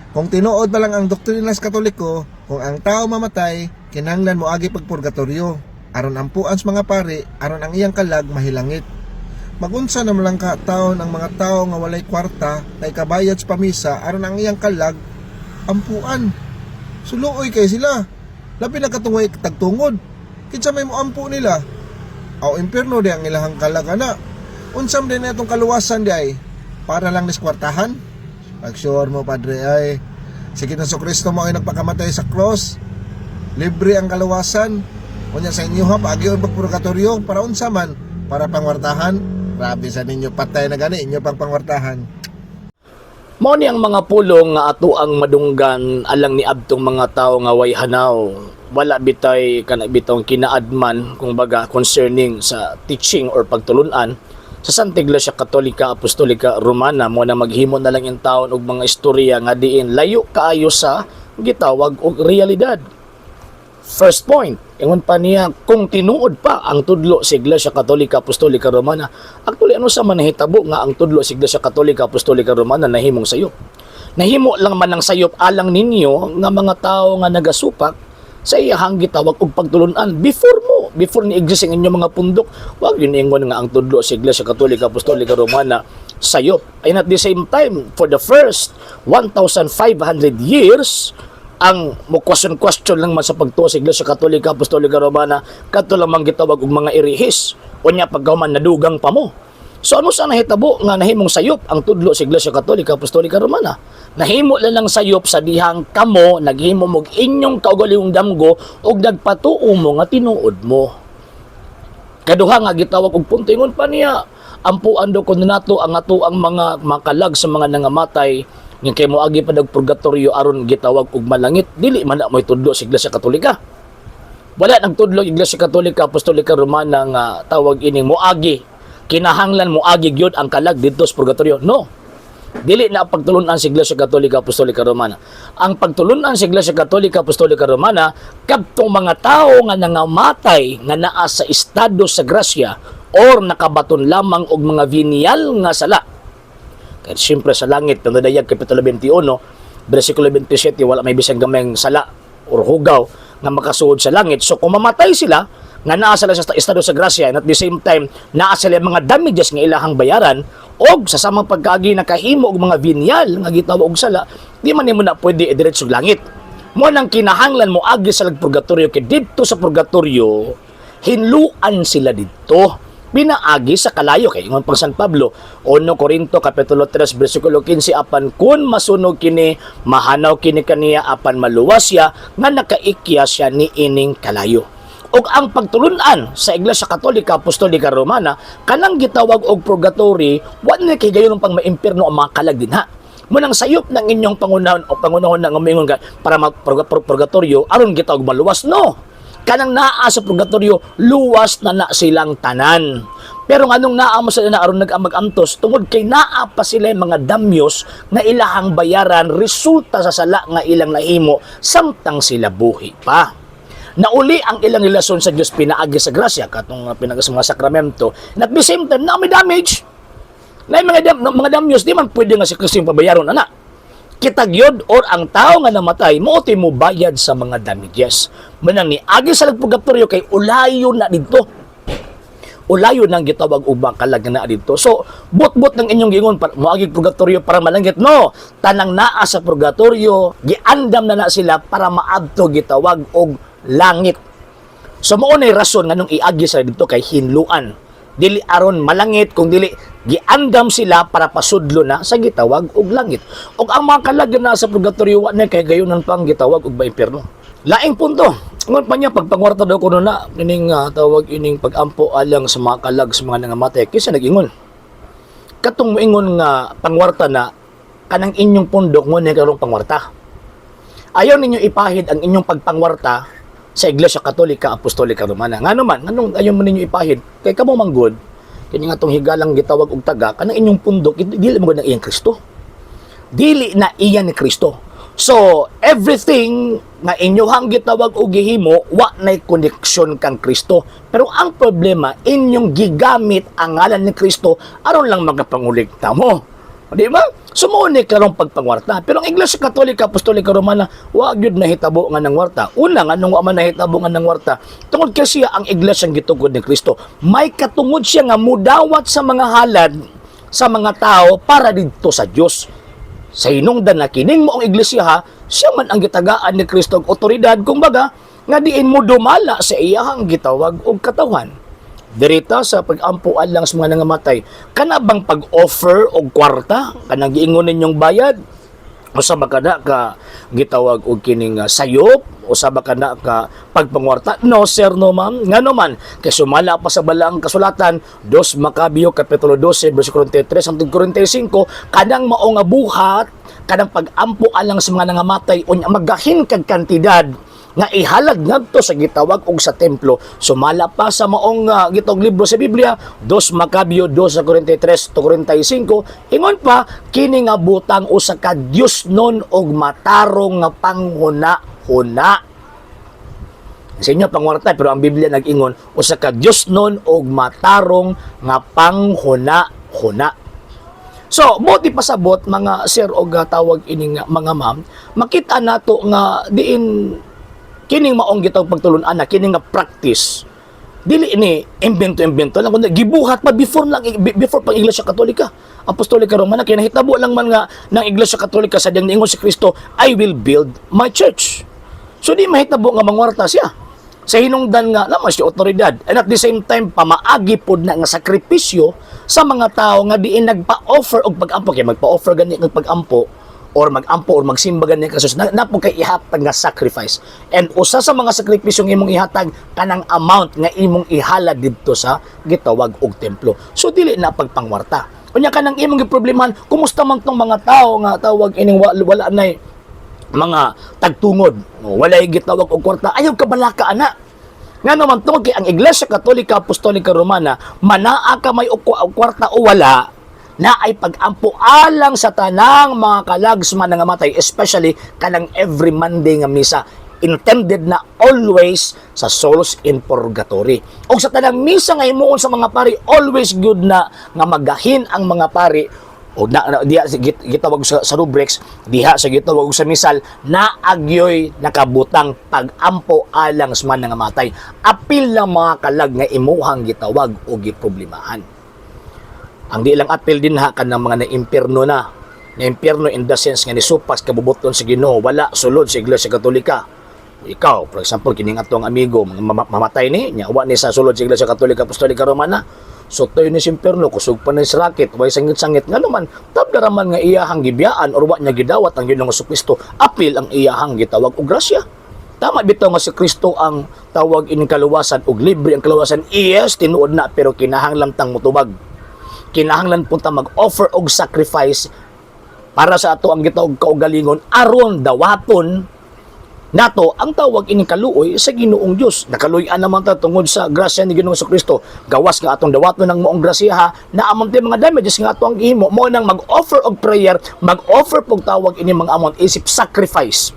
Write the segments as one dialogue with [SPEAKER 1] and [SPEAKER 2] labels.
[SPEAKER 1] Kung tinuod pa lang ang doktrinas Katoliko, kung ang tao mamatay, kinahanglan mo agi pagpurgatoryo, aron ampuan sa mga pari, aron ang iyang kalag mahilangit. Magunsa naman lang taon ang mga tao nga walay kwarta na ikabayad sa pamisa, aron ang iyang kalag ampuan. Suluoy kay sila, labi na katungay tagtungod. Kinsa may moampo nila? Aw impierno di ang ilahang kalag ana. Unsam din itong kaluwasan di ay para lang niskwartahan? Pag-sure mo padre ay si Jesucristo mo ay nagpakamatay sa cross. Libre ang kaluwasan. Unya sa inyo ha, pag-iyon pagpurgatoryo para unsa man, para pangwartahan. Grabe sa ninyo patay na gani inyo pang pangwartahan.
[SPEAKER 2] Mao ni ang mga pulong nga ato ang madunggan alang ni abtong mga tao nga way hanaw. Wala bitay kana bitong kinaadman kung baga concerning sa teaching or pagtulunan sa Santa Iglesia Katolika Apostolika Romana mo na maghimo na lang yung taon og mga istorya nga diin layo kaayo sa gitawag og realidad. First point, ingon pa niya kung tinuod pa ang tudlo sa Iglesia Katolika Apostolika Romana, actually ano sa manahitabo nga ang tudlo sa Iglesia Katolika Apostolika Romana nahimong sayop. Nahimo lang man ang sayop alang ninyo nga mga tao nga nagasupak sa iyahang gitawag og pagtulunan before ni exist ang inyong mga pundok. Wag yun ingon nga ang tudlo sa Iglesia Katolika Apostolika Romana sayop. And at the same time, for the first 1,500 years, ang mo question lang man sa pagtuo sa Iglesia Katolika Apostolika Romana kadto lamang gitawag og mga irihis unya pagkahuman nadugang pa mo. So ano sa nahitabo nga nahimong sayop ang tudlo sa Iglesia Katolika Apostolika Romana? Nahimo lang sayop sa dihang kamo naghimo og inyong kaugalingong damgo og nagpatuo mo nga tinuod mo. Kaduha nga gitawag og punto ingon pa niya ampuan do kun nato ang ato ang mga makalag sa mga nangamatay nga kay moagi pa dag purgatorio aron gitawag og malangit dili man na moy tudlo sa Iglesia Katolika. Wala nang tudlo Iglesia Katolika Apostolika Romana nga tawag ining moagi kinahanglan moagi gyud ang kalag didto sa purgatorio. No. Dili na pagtulunan sa Iglesia Katolika Apostolika Romana. Ang pagtulunan sa Iglesia Katolika Apostolika Romana kadtong mga tao nga nangamatay nga naa sa estado sa grasya or nakabaton lamang og mga venial nga sala. Kaya siyempre sa langit, Tandayag Kapitulo 21, versikulo 27, wala may bisang gamay sala or hugaw nga makasuod sa langit. So kung mamatay sila, nga naa sila sa estado sa grasya, and at the same time, naa sila mga damages nga ilahang bayaran, og sa samang pagkaagi nakahimo og mga venial nga gitawag og sala, di man nimo na pwede idiretso sa langit. Mo nang kinahanglan mo agi sa purgatorio kay didto sa purgatorio, hinluan sila didto. Pinaagi sa kalayo kay ingon pang San Pablo 1 Corinto kapitulo 3 bersikulo 15 apan kun masunog kini mahanaw kini kaniya apan maluwas siya nga nakaikya siya ni ining kalayo. Og ang pagtulunan sa Iglesia Katolika Apostolika Romana kanang gitawag og purgatory wa na kay gayon pang maimpierno ang mga kalag dinha. Munang sayop ng inyong pangunahon o pangunahon nga umingon para purgatorio aron gitawag maluwas no. Kanang naa sa purgatorio luwas na silang tanan. Pero nganong naa mo sila na aron nag-amag-amtos tungod kay naa pa sila mga damyos nga ilahang bayaran resulta sa sala nga ilang nahimo samtang sila buhi pa. Nauli ang ilang relasyon sa Dios pinaagi sa grasya katong pinaagi sa mga sakramento. And at the same time na may damage. Na mga damyos di man pwede nga si Kristo pabayaron ana. Kitagyod or ang tao nga namatay mooti mo bayad sa mga damages. Manang ni agi sa purgatorio kay ulayo na dito. Ulayo nang gitawag ubang kalag na dito. So bot-bot ng inyong gingon moagi purgatorio para malangit no. Tanang naa sa purgatorio giandam na sila para maadto gitawag og langit. So mao nay rason nganong iagi sa dito kay hinluan. Dili aron malangit kung dili giandam sila para pasudlo na sa gitawag og langit. Og ang mga kalag na sa purgatorio wa na kay gayonan pang gitawag og impierno. Laing punto. Ngon pa niya pagpangwarta daw kuno na ining tawag ining pagampo alang sa mga kalag sa mga nangamatay kisa nagingon. Katong moingon nga pangwarta na kanang inyong pundok mo ni karong pangwarta. Ayaw ninyo ipahid ang inyong pagpangwarta sa Iglesia Katolika Apostolika Romana. Ngano man, anong ayaw mo ninyo ipahid? Kay kamo manggod, kini nga tong higalang gitawag og taga, kanang inyong pundok, dili mo na iyang Kristo. Dili na iya ni Kristo. So, everything na inyohang gitawag og gihimo, wa nay koneksyon kang Kristo. Pero ang problema, inyong gigamit ang ngalan ni Kristo aron lang magapanguligta mo. Di ba? Sumunik karong pagpangwarta. Pero ang Iglesia Katolika, Apostolika Romana, wag yun nahitabo nga ng warta. Una nga, nung man nahitabo nga ng warta, tungod kasi ang Iglesia ang gitugod ni Kristo. May katungod siya nga mudawat sa mga halad sa mga tao para dito sa Dios. Sa hinungdan na kining moong iglesia ha, siya man ang gitagaan ni Kristo og otoridad, kumbaga, nga diin mo dumala sa iyahang gitawag og katawan. Dirita sa pag-ampuan lang sa mga nangamatay, kana bang pag-offer og kwarta, kanang giingon ninyong bayad, o sa bakana ka gitawag og kining sayop, o sa bakana ka pagpangwarta? No sir, no ma'am. Nga naman, kay sumala pa sa balaang kasulatan, 2 Makabeo kapitulo 12 bersikulo 33 hangtod 45, kanang mao nga buhat, kanang pag-ampo alang sa mga nangamatay unya magahin kag kantidad nga ihalad ngadto sa gitawag og sa templo. Sumala pa sa maong gitawag libro sa Biblia, 2 Makabeo 2:43 to 45, ingon pa kini nga butang usa ka Dios non og matarong nga panghuna-huna. Sa inyo pangwarta, pero ang Biblia nag-ingon usa ka Dios non og matarong nga panghuna-huna. So, buti pasabot mga sir o tawag ining mga ma'am, makita nato nga diin kining maong gitawag pagtulunan na kining nga practice. Dili ini imbento lang kundi gibuhat pa before pang Iglesia Katolika, Apostolika Romana, kaya nahitabo lang man nga ng Iglesia Katolika sa diyang niingon si Kristo, I will build my church. So di mahitabo nga mangwarta siya. Sa hinungdan nga naman siya otoridad. And at the same time, pamaagi pod na nga sakripisyo sa mga tao nga diin nagpa-offer og pag-ampo. Kaya magpa-offer gani ng pag-ampo or mag-ampo or magsimba gani kasus na po kay ihatag nga sacrifice. And usa sa mga sakripisyong imong ihatag kanang amount nga imong ihala didto sa gitawag og templo. So dili na pagpangwarta. Unya kanang imong giproblemahan, kumusta man tong mga tao nga tawag ining wala nay mga tagtungod, walay gitawag og kwarta, ayaw kabalaka ana. Nga naman tungod kay ang Iglesia Katolika Apostolika Romana, manaa ka may kwarta o wala, na ay pag-ampo alang sa tanang mga kalagsman nga matay, especially kanang every Monday nga misa, intended na always sa souls in purgatory. O sa tanang misa nga himuon sa mga pari, always good na nga magahin ang mga pari o diha gitawag sa rubrics, diha sa gitawag sa misal, na agyoy nakabutang pag-ampo alang sa mga nangamatay. Apil ng mga kalag nga imuhang gitawag o giproblemahan. Ang di lang apil din ha kanang mga na-impierno na impierno in the sense nga nisupas kabubuton sa Ginoo, wala sulod sa Iglesia Katolika. Ikaw, for example, kining atong amigo mamatay ni nya wa ni sa sulod sa Iglesia Katolika Apostolika Romana. So toy ni simpierno, kusog pa ni rakit, way sangit-sangit nga naman, tabdaraman nga iyahang gibiyaan or wa niya gidawat ang Ginoong Kristo, apil ang iyahang gitawag og grasya. Tama bitaw nga si Kristo ang tawag ining kaluwasan og libre ang kaluwasan. Yes, tinuod na, pero kinahanglan tang mutubag. Kinahanglan punta mag-offer og sacrifice para sa ato ang gitawag kaugalingon aron dawaton nato ang tawag ining kaluoy sa Ginoong Dios. Nakaluy-an naman ta tungod sa grasya ni Ginoong Kristo. Gawas nga atong dawaton ng moong grasya ha, na amon mga damages nga ato ang gihimo mo nang mag-offer og prayer, mag-offer pog tawag ini mga amon isip sacrifice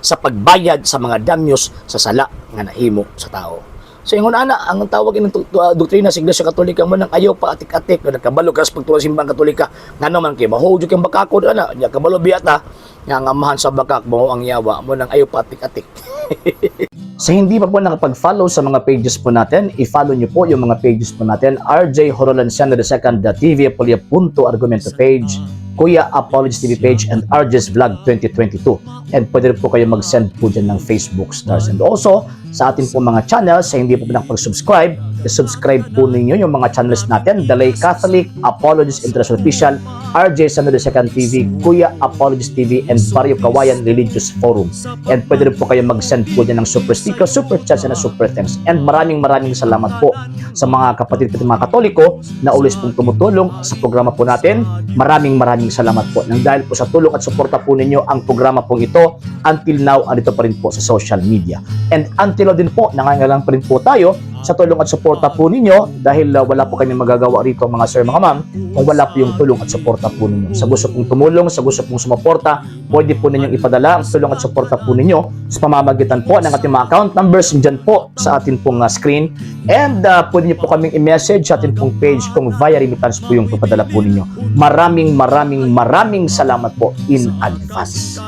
[SPEAKER 2] sa pagbayad sa mga damyos sa sala nga nahimo sa tao. So ingon ana ang tawag ining doktrina sa Iglesia Katolika mo nang ayaw pa atik-atik nga nakabalo ka sa pagtuon simbang Katolika ngano man kay mahudyo kang bakakod ana nya kabalo biyata nga amahan sa bakak mo ang yawa mo nang ayaw pa atik-atik. Sa hindi pa po nakapag-follow sa mga pages po natin, i-follow nyo po yung mga pages po natin, RJ Horolanciano II, TV Apolia Punto Argumento page, Kuya Apologies TV page, and RJ's Vlog 2022. And pwede rin po kayo mag-send po dyan ng Facebook stars. And also, sa atin po mga channels, sa hindi po nakapag-subscribe, i-subscribe po ninyo yung mga channels natin, The Lay Catholic, Apologies International Official, RJ Sano II TV, Kuya Apologies TV, and Barrio Kawayan Religious Forum. And pwede rin po kayo mag-send po dyan ng super sticker, super chats, and super thanks. And maraming salamat po sa mga kapatid at mga Katoliko na always pong tumutulong sa programa po natin. Maraming salamat po. Nang dahil po sa tulong at suporta po ninyo, ang programa pong ito, until now, andito pa rin po sa social media. And until now din po, nangangailangan pa rin po tayo sa tulong at suporta po ninyo dahil wala po kami magagawa rito mga sir, mga ma'am, kung wala po yung tulong at suporta suporta po ninyo. Sa gusto pong tumulong, sa gusto pong sumuporta, pwede po ninyong ipadala ang tulong at suporta po ninyo sa pamamagitan po ng ating mga account numbers dyan po sa ating pong screen. And pwede niyo po kaming i-message sa ating pong page kung via remittance po yung papadala po ninyo. Maraming salamat po in advance.